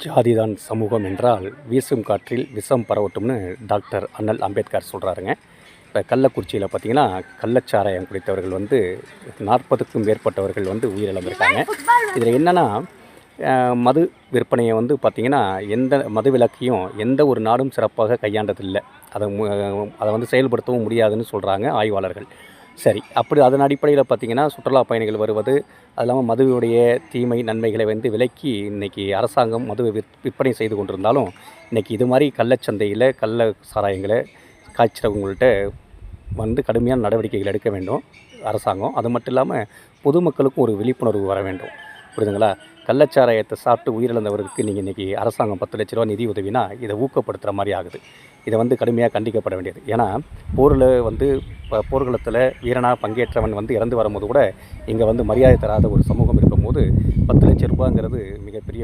ஜாதிதான் சமூகம் என்றால் வீசும் காற்றில் விஷம் பரவட்டும்னு டாக்டர் அண்ணல் அம்பேத்கர் சொல்கிறாருங்க. இப்போ கள்ளக்குறிச்சியில் பார்த்திங்கன்னா கள்ளச்சாராயம் குடித்தவர்கள் 40க்கும் மேற்பட்டவர்கள் உயிரிழந்திருக்காங்க. இதில் என்னென்னா மது விற்பனையை பார்த்திங்கன்னா எந்த மது விலக்கையும் எந்த ஒரு நாடும் சிறப்பாக கையாண்டதில்லை. அதை செயல்படுத்தவும் முடியாதுன்னு சொல்கிறாங்க ஆய்வாளர்கள். சரி, அப்படி அதன் அடிப்படையில் பார்த்திங்கன்னா சுற்றுலா பயணிகள் வருவது, அது இல்லாமல் மதுவுடைய தீமை நன்மைகளை விலக்கி இன்றைக்கி அரசாங்கம் மது விற்பனை செய்து கொண்டிருந்தாலும், இன்றைக்கி இது மாதிரி கள்ளச்சந்தையில் கள்ள சாராயங்களை காய்ச்சறவங்கள்ட்ட கடுமையான நடவடிக்கைகள் எடுக்க வேண்டும் அரசாங்கம். அது மட்டும் இல்லாமல் பொதுமக்களுக்கும் ஒரு விழிப்புணர்வு வர வேண்டும். புரியுதுங்களா? கள்ளச்சாராயத்தை சாப்பிட்டு உயிரிழந்தவருக்கு நீங்கள் இன்றைக்கி அரசாங்கம் 10 லட்ச ரூபா நிதி உதவினா இதை ஊக்கப்படுத்துகிற மாதிரி ஆகுது. இதை கடுமையாக கண்டிக்கப்பட வேண்டியது. ஏன்னா போரில் போர்க்களத்தில் வீரனாக பங்கேற்றவன் இறந்து வரும்போது கூட இங்கே மரியாதை தராத ஒரு சமூகம் இருக்கும்போது 10 லட்ச ரூபாங்கிறது மிகப்பெரிய